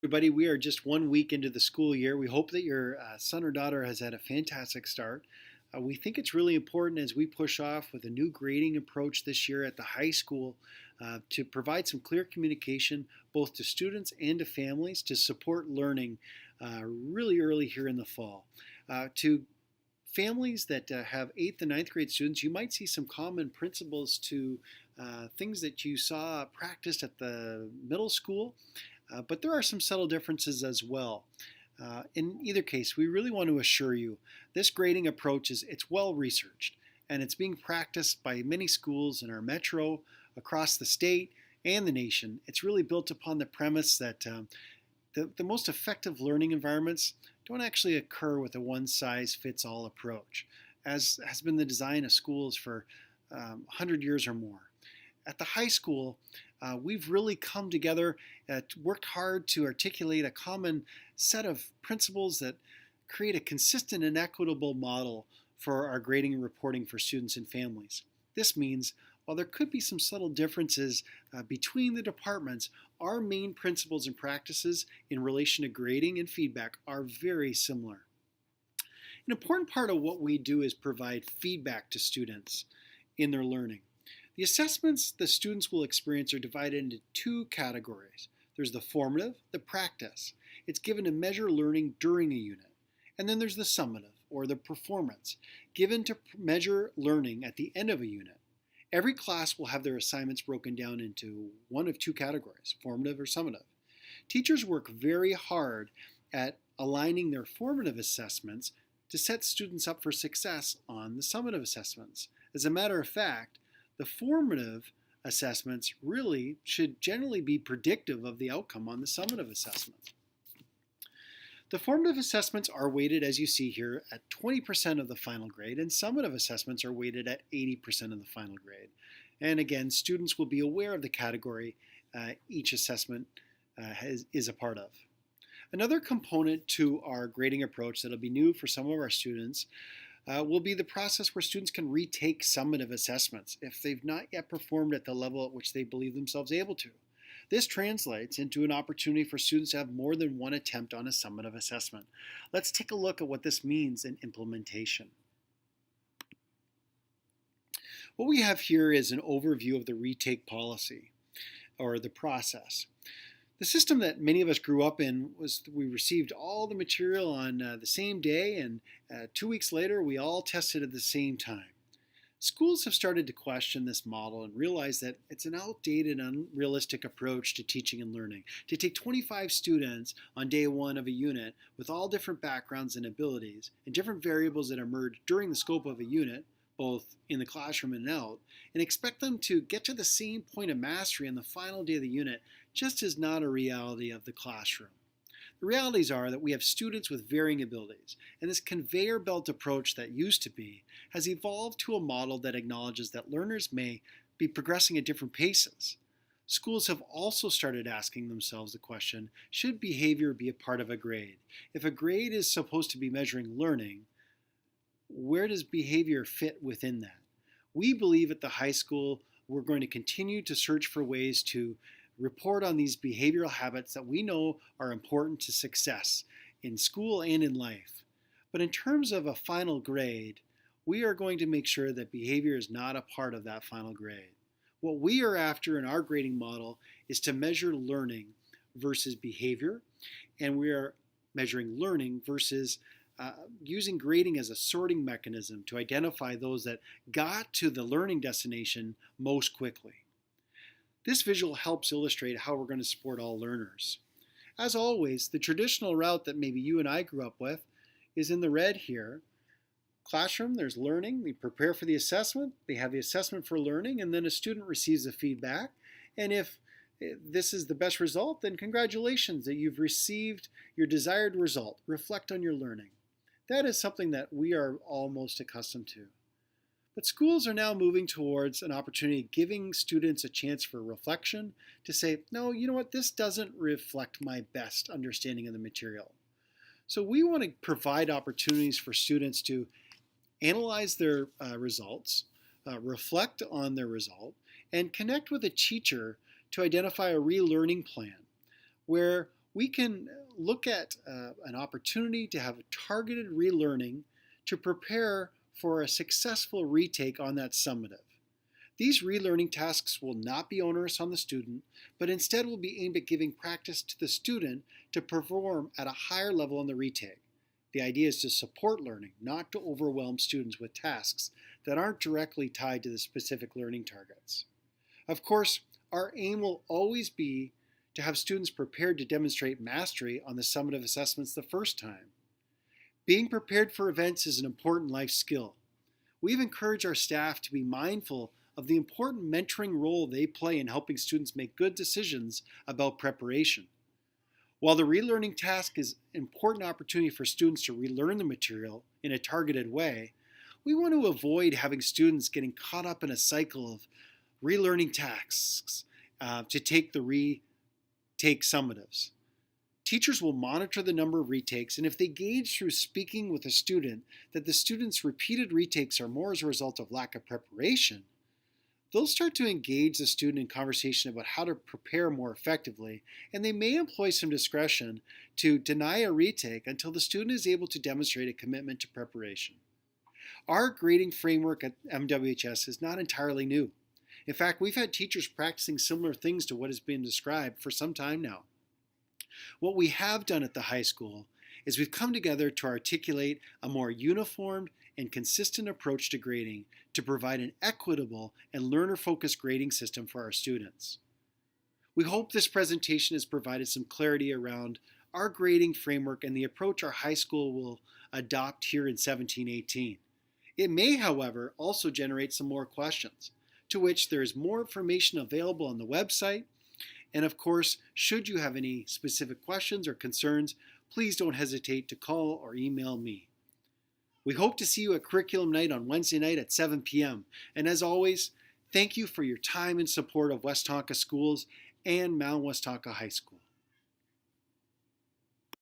Everybody, we are just 1 week into the school year. We hope that your son or daughter has had a fantastic start. We think it's really important as we push off with a new grading approach this year at the high school to provide some clear communication both to students and to families to support learning really early here in the fall. To families that have 8th and ninth grade students, you might see some common principles to things that you saw practiced at the middle school. But there are some subtle differences as well. In either case, we really want to assure you this grading approach it's well researched and it's being practiced by many schools in our metro, across the state, and the nation. It's really built upon the premise that the most effective learning environments don't actually occur with a one-size-fits-all approach, as has been the design of schools for 100 years or more. At the high school, we've really come together, worked hard to articulate a common set of principles that create a consistent and equitable model for our grading and reporting for students and families. This means, while there could be some subtle differences between the departments, our main principles and practices in relation to grading and feedback are very similar. An important part of what we do is provide feedback to students in their learning. The assessments the students will experience are divided into two categories. There's the formative, the practice. It's given to measure learning during a unit. And then there's the summative, or the performance, given to measure learning at the end of a unit. Every class will have their assignments broken down into one of two categories, formative or summative. Teachers work very hard at aligning their formative assessments to set students up for success on the summative assessments. As a matter of fact, the formative assessments really should generally be predictive of the outcome on the summative assessment. The formative assessments are weighted, as you see here, at 20% of the final grade, and summative assessments are weighted at 80% of the final grade. And again, students will be aware of the category each assessment is a part of. Another component to our grading approach that will be new for some of our students will be the process where students can retake summative assessments if they've not yet performed at the level at which they believe themselves able to. This translates into an opportunity for students to have more than one attempt on a summative assessment. Let's take a look at what this means in implementation. What we have here is an overview of the retake policy, or the process. The system that many of us grew up in was we received all the material on the same day, and 2 weeks later we all tested at the same time. Schools have started to question this model and realize that it's an outdated, unrealistic approach to teaching and learning. To take 25 students on day one of a unit with all different backgrounds and abilities and different variables that emerge during the scope of a unit, both in the classroom and out, and expect them to get to the same point of mastery on the final day of the unit just is not a reality of the classroom. The realities are that we have students with varying abilities, and this conveyor belt approach that used to be has evolved to a model that acknowledges that learners may be progressing at different paces. Schools have also started asking themselves the question, should behavior be a part of a grade? If a grade is supposed to be measuring learning, where does behavior fit within that? We believe at the high school we're going to continue to search for ways to report on these behavioral habits that we know are important to success in school and in life. But in terms of a final grade, we are going to make sure that behavior is not a part of that final grade. What we are after in our grading model is to measure learning versus behavior, and we are measuring learning versus using grading as a sorting mechanism to identify those that got to the learning destination most quickly. This visual helps illustrate how we're going to support all learners. As always, the traditional route that maybe you and I grew up with is in the red here. Classroom, there's learning, they prepare for the assessment, they have the assessment for learning, and then a student receives the feedback. And if this is the best result, then congratulations that you've received your desired result. Reflect on your learning. That is something that we are almost accustomed to. But schools are now moving towards an opportunity giving students a chance for reflection to say, no, you know what, this doesn't reflect my best understanding of the material. So we want to provide opportunities for students to analyze their results, reflect on their result, and connect with a teacher to identify a relearning plan where we can look at an opportunity to have targeted relearning to prepare for a successful retake on that summative. These relearning tasks will not be onerous on the student, but instead will be aimed at giving practice to the student to perform at a higher level on the retake. The idea is to support learning, not to overwhelm students with tasks that aren't directly tied to the specific learning targets. Of course, our aim will always be to have students prepared to demonstrate mastery on the summative assessments the first time. Being prepared for events is an important life skill. We've encouraged our staff to be mindful of the important mentoring role they play in helping students make good decisions about preparation. While the relearning task is an important opportunity for students to relearn the material in a targeted way, we want to avoid having students getting caught up in a cycle of relearning tasks to take the retake summatives. Teachers will monitor the number of retakes, and if they gauge through speaking with a student that the student's repeated retakes are more as a result of lack of preparation, they'll start to engage the student in conversation about how to prepare more effectively, and they may employ some discretion to deny a retake until the student is able to demonstrate a commitment to preparation. Our grading framework at MWHS is not entirely new. In fact, we've had teachers practicing similar things to what has been described for some time now. What we have done at the high school is we've come together to articulate a more uniformed and consistent approach to grading to provide an equitable and learner-focused grading system for our students. We hope this presentation has provided some clarity around our grading framework and the approach our high school will adopt here in 1718. It may, however, also generate some more questions, to which there is more information available on the website. And of course, should you have any specific questions or concerns, please don't hesitate to call or email me. We hope to see you at Curriculum Night on Wednesday night at 7 p.m. And as always, thank you for your time and support of West Tonka Schools and Mount West Tonka High School.